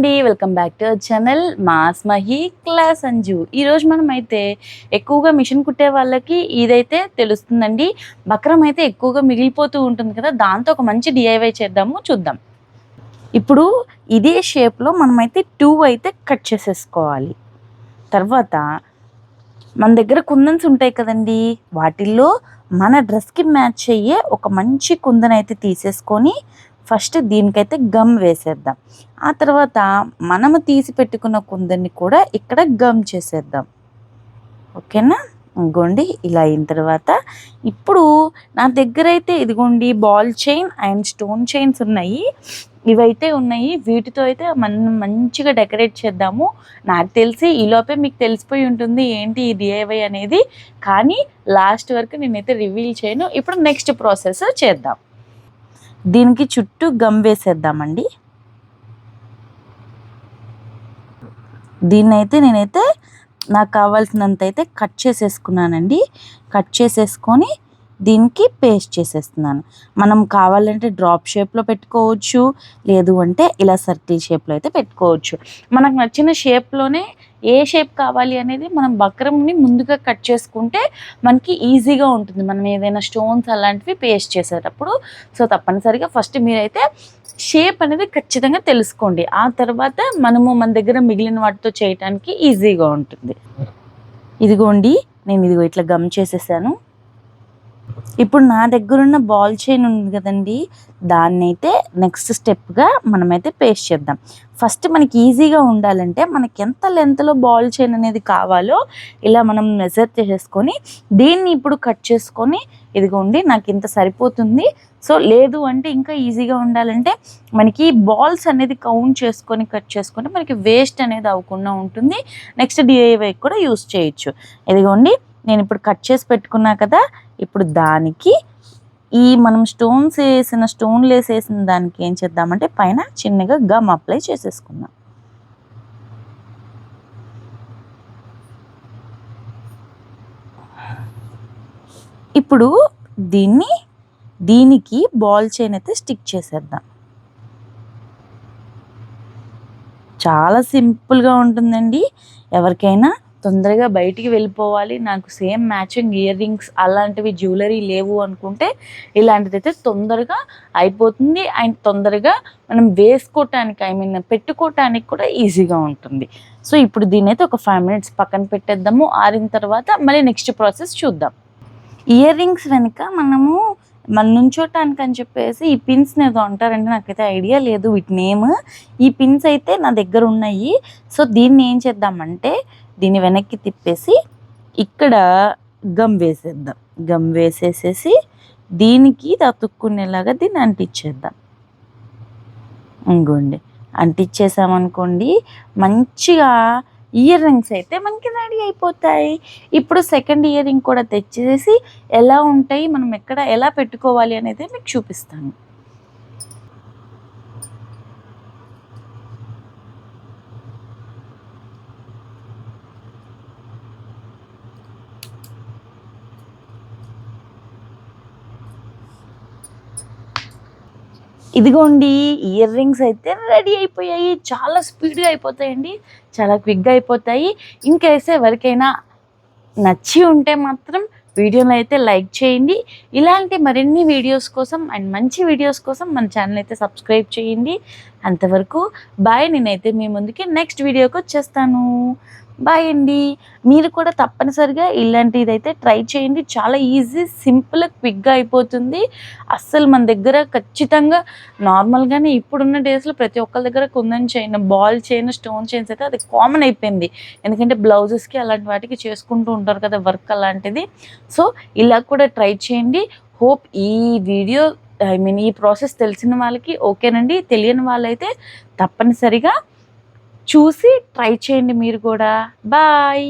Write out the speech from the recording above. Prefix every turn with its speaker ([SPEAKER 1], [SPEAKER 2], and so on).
[SPEAKER 1] Welcome back to our channel MOS Mahi class Anju. ఈరోజు మనం అయితే ఎక్కువగా మిషన్ కుట్టే వాళ్ళకి ఇదైతే తెలుస్తుందండి. బక్రం అయితే ఎక్కువగా మిగిలిపోతూ ఉంటుంది కదా, దాంతో ఒక మంచి డిఐవై చేద్దాము, చూద్దాం. ఇప్పుడు ఇదే షేప్లో మనమైతే 2 అయితే కట్ చేసేసుకోవాలి. తర్వాత మన దగ్గర కుందన్స్ ఉంటాయి కదండి, వాటిల్లో మన డ్రెస్కి మ్యాచ్ అయ్యే ఒక మంచి కుందన్ అయితే తీసేసుకొని ఫస్ట్ దీనికైతే గమ్ వేసేద్దాం. ఆ తర్వాత మనము తీసి పెట్టుకున్న కుందన్ని కూడా ఇక్కడ గమ్ చేసేద్దాం. ఓకేనా? ఇదిగోండి, ఇలా అయిన తర్వాత ఇప్పుడు నా దగ్గర అయితే ఇదిగోండి ball chain and stone chains ఉన్నాయి. ఇవైతే ఉన్నాయి, వీటితో అయితే మనం మంచిగా డెకరేట్ చేద్దాము. నాకు తెలిసి ఈలోపే మీకు తెలిసిపోయి ఉంటుంది ఏంటి ఈ డిఐవై అనేది, కానీ లాస్ట్ వరకు నేనైతే రివీల్ చేయను. ఇప్పుడు నెక్స్ట్ ప్రాసెస్ చేద్దాం. దీనికి చుట్టూ గమ్ వేసేద్దామండి. దీన్నైతే నేనైతే నాకు కావాల్సినంత అయితే కట్ చేసేసుకున్నానండి. కట్ చేసేసుకొని దీనికి పేస్ట్ చేసేస్తున్నాను. మనం కావాలంటే డ్రాప్ షేప్లో పెట్టుకోవచ్చు, లేదు అంటే ఇలా సర్కిల్ షేప్లో అయితే పెట్టుకోవచ్చు. మనకు నచ్చిన షేప్లోనే ఏ షేప్ కావాలి అనేది మనం బక్రంని ముందుగా కట్ చేసుకుంటే మనకి ఈజీగా ఉంటుంది, మనం ఏదైనా స్టోన్స్ అలాంటివి పేస్ట్ చేసేటప్పుడు. సో తప్పనిసరిగా ఫస్ట్ మీరైతే షేప్ అనేది ఖచ్చితంగా తెలుసుకోండి. ఆ తర్వాత మనము మన దగ్గర మిగిలిన వాటితో చేయటానికి ఈజీగా ఉంటుంది. ఇదిగోండి, నేను ఇదిగో ఇట్లా గమ్ చేసేసాను. ఇప్పుడు నా దగ్గర ఉన్న బాల్ చైన్ ఉంది కదండి, దాన్ని అయితే నెక్స్ట్ స్టెప్గా మనమైతే పేస్ట్ చేద్దాం. ఫస్ట్ మనకి ఈజీగా ఉండాలంటే మనకి ఎంత లెంత్లో బాల్ చైన్ అనేది కావాలో ఇలా మనం మెజర్ చేసేసుకొని దీన్ని ఇప్పుడు కట్ చేసుకొని, ఇదిగోండి నాకు ఇంత సరిపోతుంది. సో లేదు అంటే ఇంకా ఈజీగా ఉండాలంటే మనకి బాల్స్ అనేది కౌంట్ చేసుకొని కట్ చేసుకుంటే మనకి వేస్ట్ అనేది అవ్వకుండా ఉంటుంది. నెక్స్ట్ డిఐవై కూడా యూస్ చేయొచ్చు. ఇదిగోండి, నేను ఇప్పుడు కట్ చేసి పెట్టుకున్నా కదా, ఇప్పుడు దానికి ఈ మనం స్టోన్లు వేసేసిన దానికి ఏం చేద్దామంటే పైన చిన్నగా గమ్ అప్లై చేసేసుకుందాం. ఇప్పుడు దీనికి బాల్ చైన్ అయితే స్టిక్ చేసేద్దాం. చాలా సింపుల్గా ఉంటుందండి. ఎవరికైనా తొందరగా బయటికి వెళ్ళిపోవాలి, నాకు సేమ్ మ్యాచింగ్ ఇయర్ రింగ్స్ అలాంటివి జ్యువెలరీ లేవు అనుకుంటే ఇలాంటిది అయితే తొందరగా అయిపోతుంది. అండ్ తొందరగా మనం వేసుకోవటానికి పెట్టుకోవటానికి కూడా ఈజీగా ఉంటుంది. సో ఇప్పుడు దీని అయితే ఒక 5 minutes పక్కన పెట్టేద్దాము. ఆరిన తర్వాత మళ్ళీ నెక్స్ట్ ప్రాసెస్ చూద్దాం. ఇయర్ రింగ్స్ వెనుక మన నుంచోటానికి అని చెప్పేసి ఈ పిన్స్ ఏదో అంటారంటే నాకైతే ఐడియా లేదు వీటి నేమ్. ఈ పిన్స్ అయితే నా దగ్గర ఉన్నాయి. సో దీన్ని ఏం చేద్దామంటే దీన్ని వెనక్కి తిప్పేసి ఇక్కడ గమ్ వేసేద్దాం. గమ్ వేసేసేసి దీనికి అతుక్కునేలాగా దీన్ని అంటించేద్దాం. ఇంకోండి, అంటించేసామనుకోండి మంచిగా ఇయర్ రింగ్స్ అయితే మనకి రెడీ అయిపోతాయి. ఇప్పుడు సెకండ్ ఇయర్ రింగ్ కూడా తెచ్చేసి ఎలా ఉంటాయి, మనం ఎలా పెట్టుకోవాలి అనేది మీకు చూపిస్తాను. ఇదిగోండి, ఇయర్ రింగ్స్ అయితే రెడీ అయిపోయాయి. చాలా స్పీడ్గా అయిపోతాయండి, చాలా క్విక్గా అయిపోతాయి. ఇంకేస్తే ఎవరికైనా నచ్చి ఉంటే మాత్రం వీడియోని అయితే లైక్ చేయండి. ఇలాంటి మరిన్ని వీడియోస్ కోసం అండ్ మంచి వీడియోస్ కోసం మన ఛానల్ అయితే సబ్స్క్రైబ్ చేయండి. అంతవరకు బాయ్. నేనైతే మీ ముందుకి నెక్స్ట్ వీడియోకి వచ్చేస్తాను. బాయ్ అండి. మీరు కూడా తప్పనిసరిగా ఇలాంటిదైతే ట్రై చేయండి. చాలా ఈజీ, సింపుల్, క్విక్గా అయిపోతుంది. అస్సలు మన దగ్గర ఖచ్చితంగా నార్మల్గానే ఇప్పుడున్న డేస్లో ప్రతి ఒక్కరి దగ్గర kundan chain, ball chain, stone chains అయితే అది కామన్ అయిపోయింది. ఎందుకంటే బ్లౌజెస్కి అలాంటి వాటికి చేసుకుంటూ ఉంటారు కదా వర్క్ అలాంటిది. సో ఇలా కూడా ట్రై చేయండి. హోప్ ఈ వీడియో ఈ ప్రాసెస్ తెలిసిన వాళ్ళకి ఓకేనండి. తెలియని వాళ్ళైతే తప్పనిసరిగా చూసి ట్రై చేయండి మీరు కూడా. బాయ్.